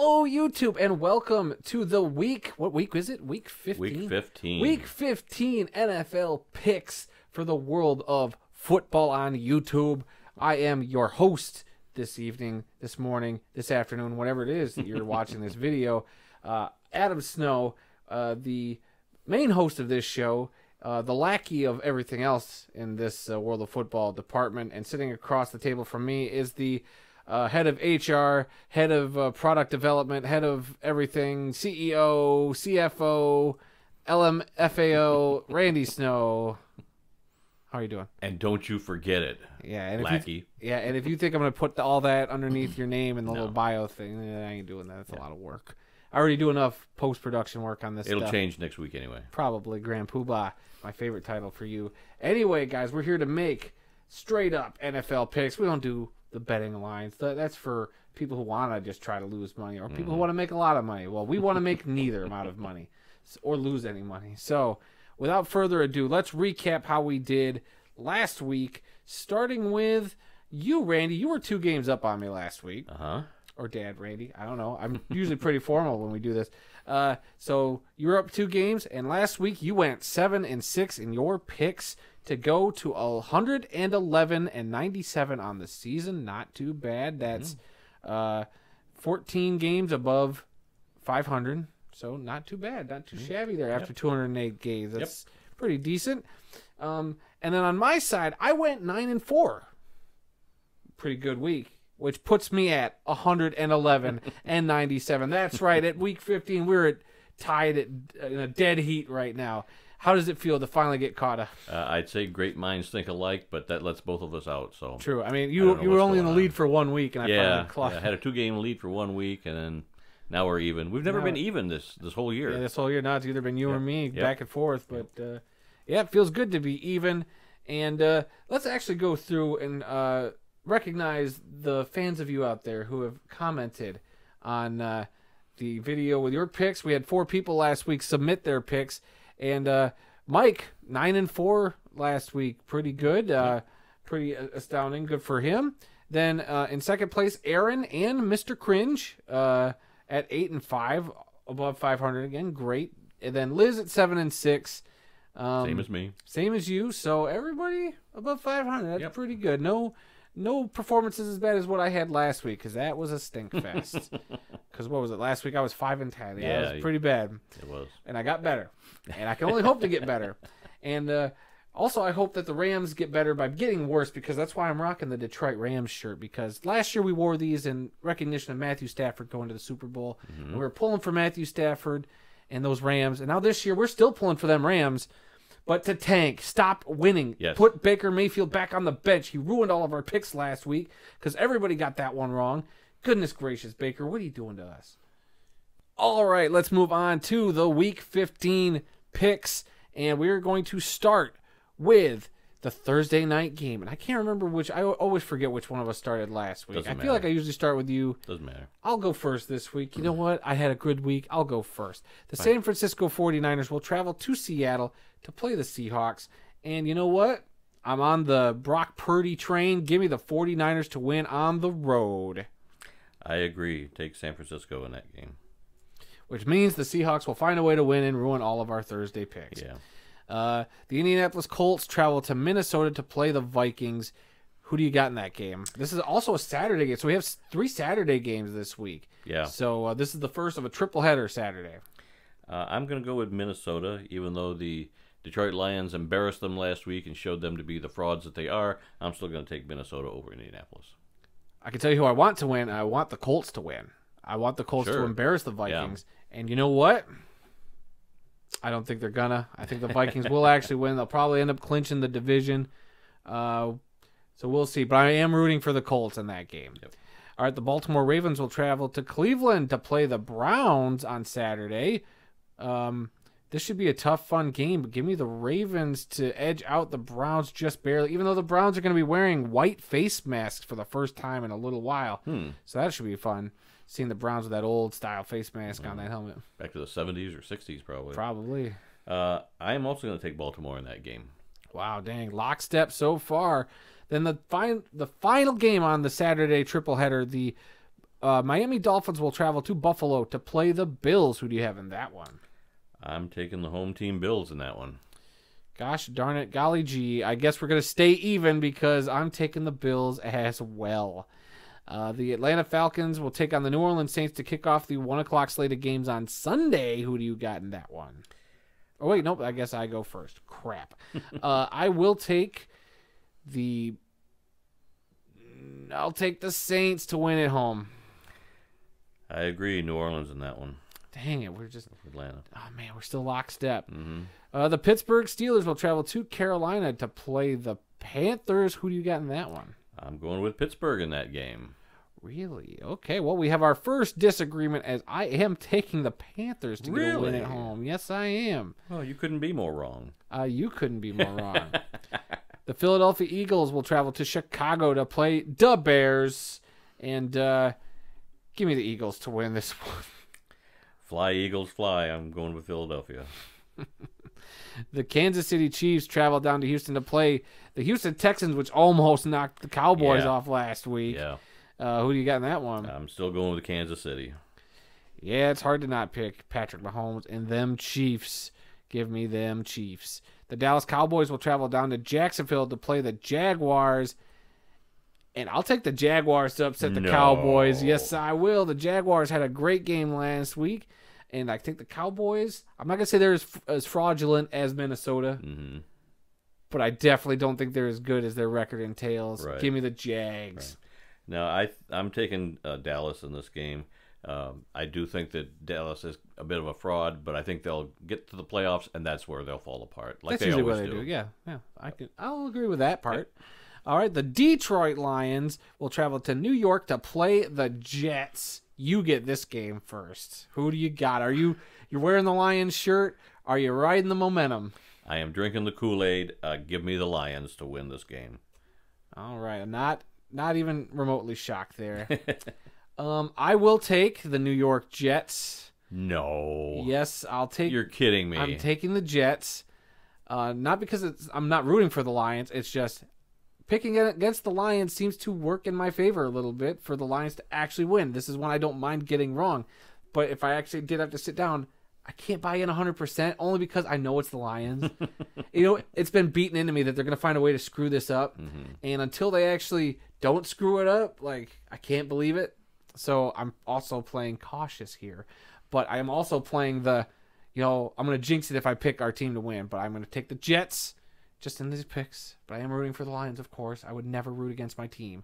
Hello, YouTube, and welcome to the week. What week is it? Week 15? Week 15. Week 15 NFL picks for the world of football on YouTube. I am your host this evening, this morning, this afternoon, whatever it is that you're watching this video. Adam Snow, the main host of this show, the lackey of everything else in this world of football department, and sitting across the table from me is the head of HR, head of product development, head of everything, CEO, CFO, LMFAO, Randy Snow. How are you doing? And don't you forget it, and lackey. And if you think I'm going to put all that underneath your name and the No. little bio thing, I ain't doing that. That's a lot of work. I already do enough post-production work on this It'll stuff. change next week anyway. Probably Grand Poobah, my favorite title for you. Anyway, guys, we're here to make straight-up NFL picks. We don't do the betting lines. That's for people who want to just try to lose money or people who want to make a lot of money. Well, we want to make neither amount of money or lose any money. So without further ado, let's recap how we did last week, starting with you, Randy. You were 2 games up on me last week. Uh-huh. Or Dad, Randy. I don't know. I'm usually pretty formal when we do this. So you were up 2 games, and last week you went 7-6 in your picks to go to 111-97 on the season. Not too bad. That's 14 games above 500. So not too bad. Not too shabby there after 208 games. That's pretty decent. And then on my side, I went 9-4. Pretty good week, which puts me at 111-97. That's right. At week 15, we're tied in a dead heat right now. How does it feel to finally get caught up? I'd say great minds think alike, but that lets both of us out. So True. I mean, I you don't know were what's only in the going lead for 1 week, and I finally clocked. I had a 2-game lead for 1 week, and then now we're even. We've never been even this whole year. Yeah, this whole year. Now it's either been you or me, back and forth. But yeah, it feels good to be even. And let's actually go through and recognize the fans of you out there who have commented on the video with your picks. We had 4 people last week submit their picks, and Mike 9-4 last week, pretty good, pretty astounding, good for him. Then in second place, Aaron and Mr. Cringe at 8-5, above 500 again, great. And then Liz at 7-6. Same as me. Same as you. So everybody above 500. That's pretty good. No performances as bad as what I had last week, because that was a stink fest. Because what was it? Last week I was 5-10. Yeah, it was pretty bad. It was. And I got better. And I can only hope to get better. And also I hope that the Rams get better by getting worse, because that's why I'm rocking the Detroit Rams shirt. Because last year we wore these in recognition of Matthew Stafford going to the Super Bowl. And we were pulling for Matthew Stafford and those Rams. And now this year we're still pulling for them Rams. But to tank, stop winning, put Baker Mayfield back on the bench. He ruined all of our picks last week because everybody got that one wrong. Goodness gracious, Baker, what are you doing to us? All right, let's move on to the Week 15 picks, and we're going to start with the Thursday night game. And I can't remember which. I always forget which one of us started last week. Doesn't I feel like I usually start with you. Doesn't matter. I'll go first this week. You know what? I had a good week. I'll go first. The San Francisco 49ers will travel to Seattle to play the Seahawks. And you know what? I'm on the Brock Purdy train. Give me the 49ers to win on the road. I agree. Take San Francisco in that game. Which means the Seahawks will find a way to win and ruin all of our Thursday picks. Yeah. The Indianapolis Colts travel to Minnesota to play the Vikings. Who do you got in that game? This is also a Saturday game. So we have 3 Saturday games this week. Yeah. So this is the first of a triple header Saturday. I'm going to go with Minnesota, even though the Detroit Lions embarrassed them last week and showed them to be the frauds that they are. I'm still going to take Minnesota over Indianapolis. I can tell you who I want to win. I want the Colts to win. I want the Colts to embarrass the Vikings. Yeah. And you know what? I don't think they're gonna. I think the Vikings will actually win. They'll probably end up clinching the division. So we'll see. But I am rooting for the Colts in that game. Yep. All right, the Baltimore Ravens will travel to Cleveland to play the Browns on Saturday. This should be a tough, fun game, but give me the Ravens to edge out the Browns just barely, even though the Browns are going to be wearing white face masks for the first time in a little while. So that should be fun, seeing the Browns with that old-style face mask on that helmet. Back to the 70s or 60s, probably. Probably. I am also going to take Baltimore in that game. Wow, dang. Lockstep so far. Then the final game on the Saturday triple header, the Miami Dolphins will travel to Buffalo to play the Bills. Who do you have in that one? I'm taking the home team Bills in that one. Gosh darn it, golly gee. I guess we're going to stay even because I'm taking the Bills as well. The Atlanta Falcons will take on the New Orleans Saints to kick off the 1 o'clock slate of games on Sunday. Who do you got in that one? Oh, wait, nope, I guess I go first. Crap. I will take I'll take the Saints to win at home. I agree, New Orleans in that one. Dang it, we're just... Atlanta. Oh, man, we're still lockstep. Mm-hmm. The Pittsburgh Steelers will travel to Carolina to play the Panthers. Who do you got in that one? I'm going with Pittsburgh in that game. Really? Okay, well, we have our first disagreement as I am taking the Panthers to get a win at home. Yes, I am. Well, you couldn't be more wrong. You couldn't be more wrong. The Philadelphia Eagles will travel to Chicago to play the Bears. And give me the Eagles to win this one. Fly, Eagles, fly. I'm going with Philadelphia. The Kansas City Chiefs travel down to Houston to play the Houston Texans, which almost knocked the Cowboys off last week. Yeah. Who do you got in that one? I'm still going with Kansas City. Yeah, it's hard to not pick Patrick Mahomes and them Chiefs. Give me them Chiefs. The Dallas Cowboys will travel down to Jacksonville to play the Jaguars. And I'll take the Jaguars to upset the Cowboys. Yes, I will. The Jaguars had a great game last week. And I think the Cowboys, I'm not going to say they're as fraudulent as Minnesota. Mm-hmm. But I definitely don't think they're as good as their record entails. Right. Give me the Jags. Right. Now, I'm taking Dallas in this game. I do think that Dallas is a bit of a fraud, but I think they'll get to the playoffs, and that's where they'll fall apart. Like that's they usually always what they do. Yeah. I'll agree with that part. All right, the Detroit Lions will travel to New York to play the Jets. You get this game first. Who do you got? You're wearing the Lions shirt? Are you riding the momentum? I am drinking the Kool-Aid. Give me the Lions to win this game. All right, I'm not even remotely shocked there. I will take the New York Jets. No. Yes, I'll take. You're kidding me. I'm taking the Jets. Not because I'm not rooting for the Lions. It's just picking against the Lions seems to work in my favor a little bit for the Lions to actually win. This is one I don't mind getting wrong. But if I actually did have to sit down, I can't buy in 100% only because I know it's the Lions. It's been beaten into me that they're going to find a way to screw this up. Mm-hmm. And until they actually don't screw it up, I can't believe it. So I'm also playing cautious here. But I am also playing I'm going to jinx it if I pick our team to win. But I'm going to take the Jets just in these picks. But I am rooting for the Lions, of course. I would never root against my team.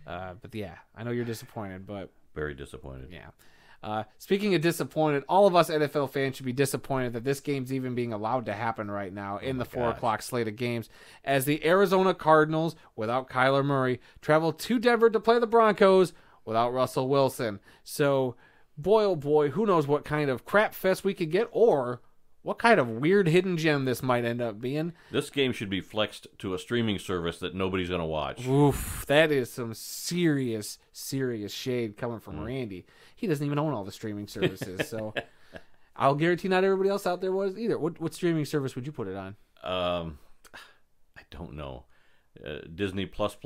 But yeah, I know you're disappointed, but... Very disappointed. Yeah. Speaking of disappointed, all of us NFL fans should be disappointed that this game's even being allowed to happen right now in the 4 o'clock slate of games as the Arizona Cardinals, without Kyler Murray, travel to Denver to play the Broncos without Russell Wilson. So, boy, oh boy, who knows what kind of crap fest we could get or what kind of weird hidden gem this might end up being. This game should be flexed to a streaming service that nobody's going to watch. Oof, that is some serious, serious shade coming from Randy. He doesn't even own all the streaming services, so I'll guarantee not everybody else out there was either. What streaming service would you put it on? I don't know. Disney Plus,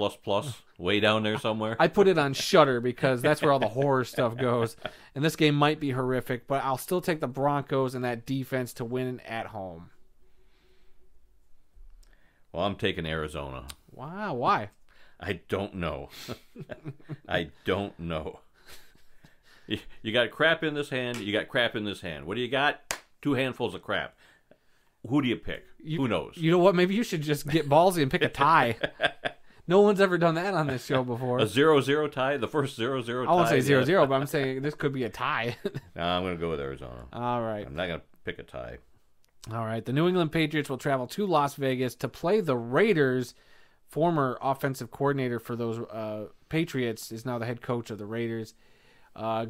way down there somewhere. I put it on Shudder because that's where all the horror stuff goes. And this game might be horrific, but I'll still take the Broncos and that defense to win at home. Well, I'm taking Arizona. Wow, why? I don't know. I don't know. You got crap in this hand, you got crap in this hand. What do you got? 2 handfuls of crap. Who do you pick? Who knows? You know what? Maybe you should just get ballsy and pick a tie. No one's ever done that on this show before. A 0-0 tie? The first 0-0 tie? I won't say 0-0, but I'm saying this could be a tie. No, I'm going to go with Arizona. All right. I'm not going to pick a tie. All right. The New England Patriots will travel to Las Vegas to play the Raiders. Former offensive coordinator for those Patriots is now the head coach of the Raiders.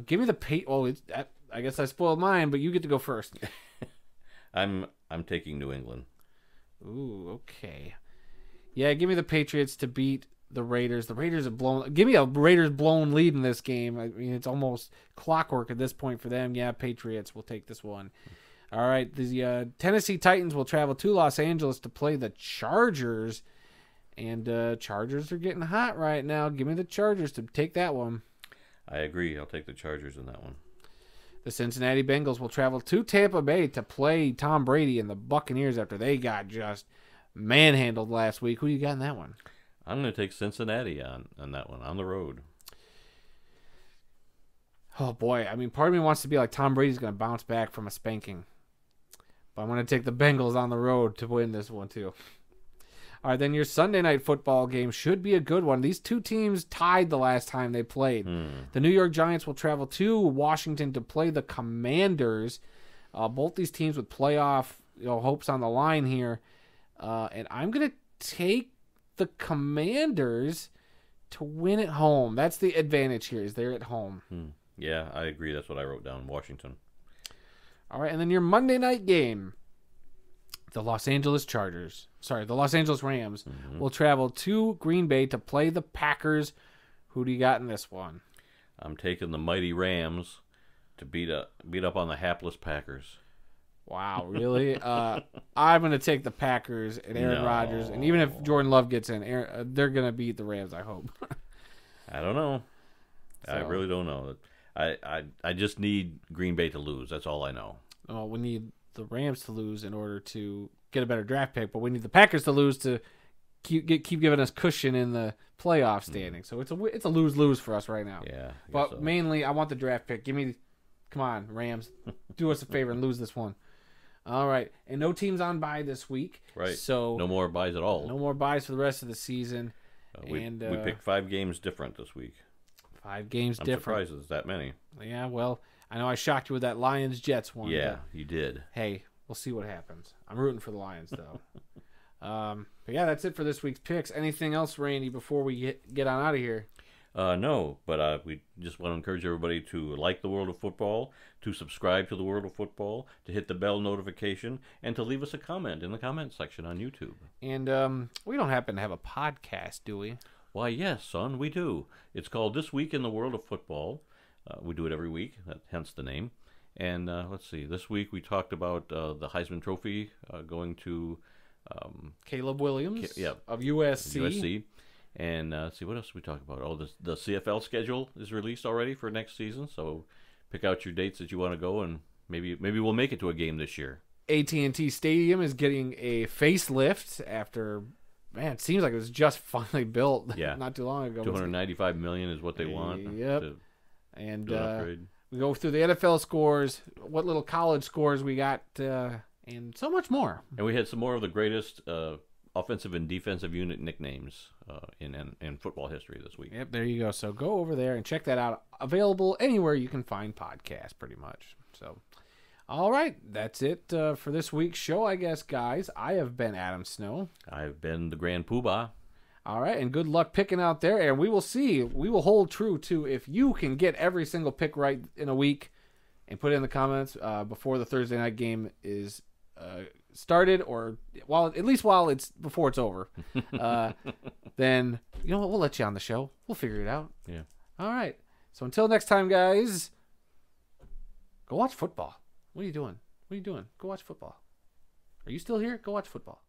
Give me the I guess I spoiled mine, but you get to go first. I'm taking New England. Ooh, okay. Yeah, give me the Patriots to beat the Raiders. The Raiders have blown. Give me a Raiders blown lead in this game. I mean, it's almost clockwork at this point for them. Yeah, Patriots will take this one. All right, the Tennessee Titans will travel to Los Angeles to play the Chargers, and Chargers are getting hot right now. Give me the Chargers to take that one. I agree. I'll take the Chargers in that one. The Cincinnati Bengals will travel to Tampa Bay to play Tom Brady and the Buccaneers after they got just manhandled last week. Who do you got in that one? I'm going to take Cincinnati on that one, on the road. Oh, boy. I mean, part of me wants to be like Tom Brady's going to bounce back from a spanking. But I'm going to take the Bengals on the road to win this one, too. All right, then your Sunday night football game should be a good one. These two teams tied the last time they played. The New York Giants will travel to Washington to play the Commanders. Both these teams with playoff hopes on the line here. And I'm going to take the Commanders to win at home. That's the advantage here, is they're at home. Yeah, I agree. That's what I wrote down, Washington. All right, and then your Monday night game. The Los Angeles Rams will travel to Green Bay to play the Packers. Who do you got in this one? I'm taking the mighty Rams to beat up on the hapless Packers. Wow, really? I'm going to take the Packers and Aaron Rodgers. And even if Jordan Love gets in, they're going to beat the Rams, I hope. I don't know. So, I really don't know. I just need Green Bay to lose. That's all I know. Oh, we need the Rams to lose in order to get a better draft pick, but we need the Packers to lose to keep giving us cushion in the playoff standing. So it's a lose-lose for us right now. Yeah. But mainly, I want the draft pick. Come on, Rams, do us a favor and lose this one. All right, and no teams on bye this week. Right. So no more buys at all. No more buys for the rest of the season. We picked 5 games different this week. 5 games I'm different. surprised there's that many. Yeah, well, I know I shocked you with that Lions-Jets one. Yeah, you did. Hey, we'll see what happens. I'm rooting for the Lions, though. But yeah, that's it for this week's picks. Anything else, Randy, before we get on out of here? No, but we just want to encourage everybody to like the World of Football, to subscribe to the World of Football, to hit the bell notification, and to leave us a comment in the comment section on YouTube. And we don't happen to have a podcast, do we? Why, yes, son, we do. It's called This Week in the World of Football. We do it every week, hence the name. And let's see, this week we talked about the Heisman Trophy going to Caleb Williams of USC. And let's see, what else did we talk about? Oh, the CFL schedule is released already for next season, so pick out your dates that you want to go, and maybe we'll make it to a game this year. AT&T Stadium is getting a facelift after, man, it seems like it was just finally built not too long ago. $295 million is what they want. Yep. And we go through the NFL scores, what little college scores we got, and so much more. And we had some more of the greatest offensive and defensive unit nicknames in football history this week. Yep, there you go. So go over there and check that out. Available anywhere you can find podcasts, pretty much. So, all right, that's it for this week's show, I guess, guys. I have been Adam Snow. I've been the Grand Poobah. All right, and good luck picking out there. And we will see. We will hold true to if you can get every single pick right in a week and put it in the comments before the Thursday night game is started, or at least while it's before it's over. Then you know what? We'll let you on the show. We'll figure it out. Yeah. All right. So until next time, guys, go watch football. What are you doing? Go watch football. Are you still here? Go watch football.